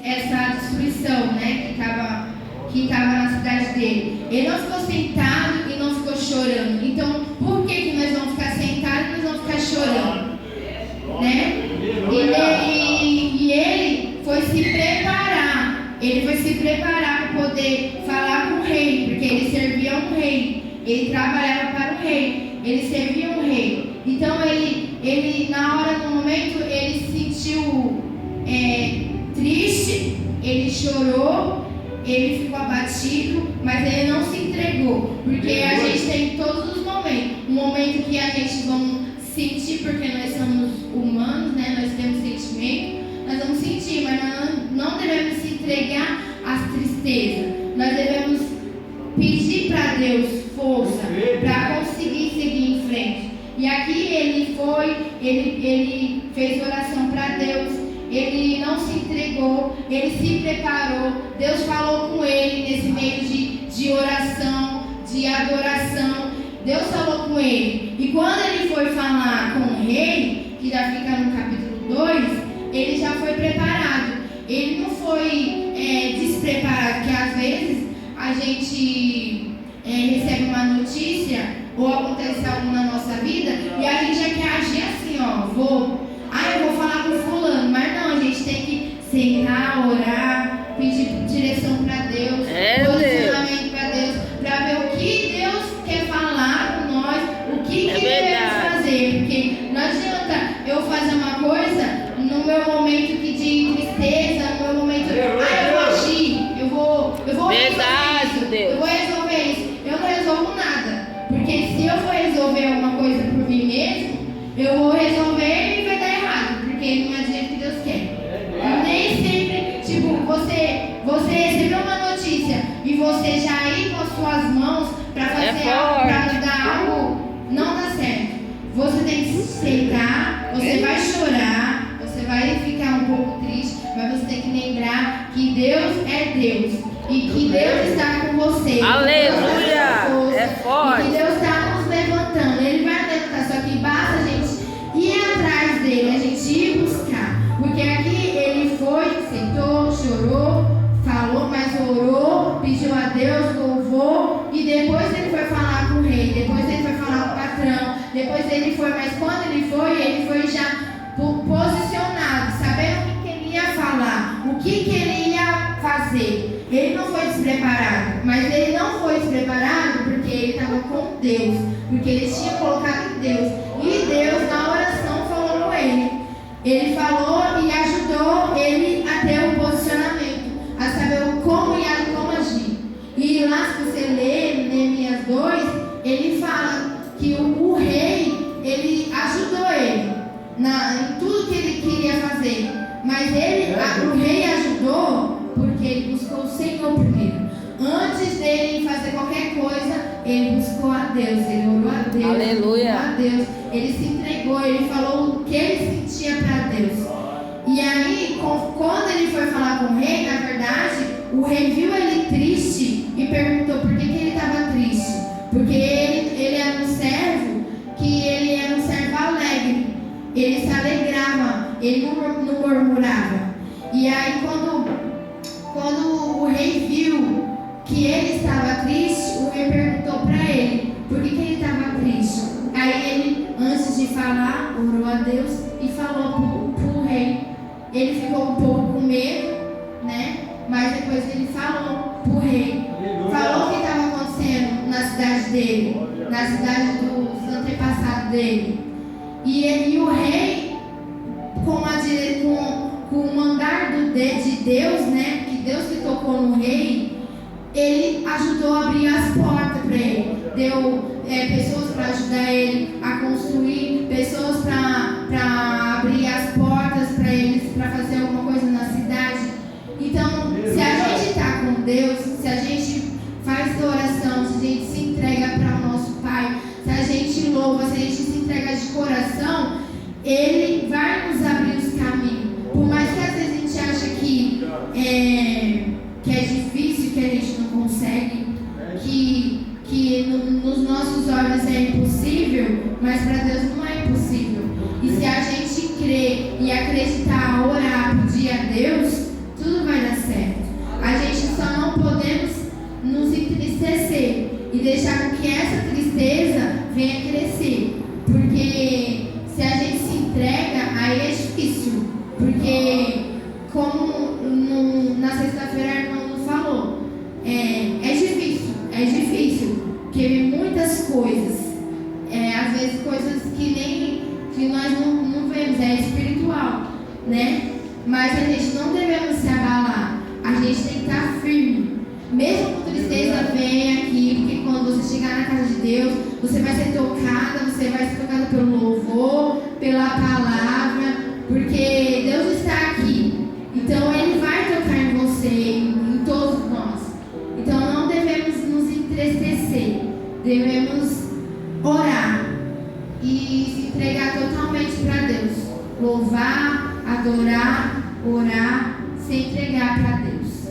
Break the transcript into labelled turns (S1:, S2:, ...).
S1: essa destruição, né, que estava na cidade dele. Ele não ficou sentado e não ficou chorando. Então, por que nós vamos ficar sentados e nós vamos ficar chorando? Né? E ele foi se preparar. Ele foi se preparar para poder falar com o rei, porque ele servia um rei. Ele trabalhava para o rei. Ele servia um rei. Então, ele na hora, no momento, ele se sentiu triste, ele chorou, ele ficou abatido, mas ele não se entregou, porque a gente tem todos os momentos, um momento que a gente vamos sentir, porque nós somos humanos, né? Nós temos sentimento, nós vamos sentir, mas nós não devemos se entregar às tristezas, nós devemos pedir para Deus força para conseguir seguir em frente. E aqui ele fez oração para Deus, ele não se entregou, ele se preparou. Deus falou com ele nesse meio de oração, de adoração. Deus falou com ele. E quando ele foi falar com o rei, que já fica no capítulo 2, ele já foi preparado. Ele não foi despreparado, porque às vezes a gente recebe uma notícia ou acontece algo na nossa vida e a gente já quer agir assim, ó, eu vou falar com fulano, mas não, a gente tem que sentar, orar, pedir direção para Deus, posicionamento para Deus, para ver o que Deus quer falar com nós, o que devemos fazer, porque não adianta eu fazer uma coisa no meu momento de tristeza, no meu momento, eu vou agir, eu vou resolver isso, eu não resolvo nada. Porque se eu for resolver alguma coisa por mim mesmo, eu vou resolver e vai dar errado, porque não é do jeito que Deus quer. Nem sempre, tipo, você recebeu uma notícia e você já ir com as suas mãos para fazer algo, para dar algo, não dá certo. Você tem que sentar, você vai chorar, você vai ficar um pouco triste, mas você tem que lembrar que Deus é Deus. E que Deus está com você.
S2: Aleluia! É forte.
S1: E que Deus está nos levantando. Ele vai levantar. Só que basta a gente ir atrás dele, a gente ir buscar. Porque aqui ele foi, sentou, chorou, falou, mas orou, pediu a Deus, louvou. E depois ele foi falar com o rei. Depois ele foi falar com o patrão. Depois ele foi, mas quando ele foi já posicionado, sabendo o que ele ia falar, o que ele ia fazer. Ele não foi despreparado, mas ele não foi despreparado porque ele estava com Deus, porque ele tinha colocado em Deus. E Deus, na oração, falou com ele. Ele falou e ajudou ele a ter um posicionamento, a saber como agir. E lá, se você ler Neemias 2, ele fala que o rei, ele ajudou ele em tudo que ele queria fazer. Mas o rei ajudou porque ele buscou o Senhor primeiro. Antes dele fazer qualquer coisa, ele buscou a Deus, ele orou a Deus.
S2: Aleluia.
S1: Orou a Deus, ele se entregou, ele falou o que ele sentia para Deus. E aí, quando ele foi falar com o rei, na verdade, o rei viu ele triste e perguntou por que ele estava triste. Porque ele era um servo, que ele era um servo alegre. Ele se alegrava, ele não murmurava. E aí, quando o rei viu que ele estava triste, o rei perguntou para ele por que ele estava triste. Aí ele, antes de falar, orou a Deus e falou para o rei. Ele ficou um pouco com medo, né? Mas depois ele falou para o rei. Falou o que estava acontecendo na cidade dele, na cidade dos antepassados dele. E o rei, com o mandar de Deus, né? Que Deus que tocou no rei, ele ajudou a abrir as portas para ele. Deu pessoas para ajudar ele a construir, pessoas para abrir as portas para eles, para fazer alguma coisa na cidade. Então, se a gente está com Deus, se a gente faz oração, se a gente se entrega para o nosso Pai, se a gente louva, se a gente se entrega de coração, Ele vai nos abrir os caminhos. Por mais que às vezes a gente acha que é difícil, que a gente não consegue, que nos nossos olhos é impossível, mas para Deus não é impossível. E se a gente crer e acreditar, orar, pedir a Deus, tudo vai podemos nos entristecer e deixar com que essa tristeza venha crescer. Porque se a gente se entrega, aí é difícil. Porque, como na sexta-feira a irmã nos falou, é difícil. Porque muitas coisas, às vezes coisas que nós não vemos, é espiritual, né? Mas a gente não devemos se abalar, a gente tem que estar firme. Mesmo com tristeza, vem aqui, porque quando você chegar na casa de Deus, você vai ser tocada, pelo louvor, pela palavra, porque Deus está aqui. Então Ele vai tocar em você, em todos nós. Então não devemos nos entristecer, devemos orar e se entregar totalmente para Deus. Louvar, adorar, orar, se entregar para Deus.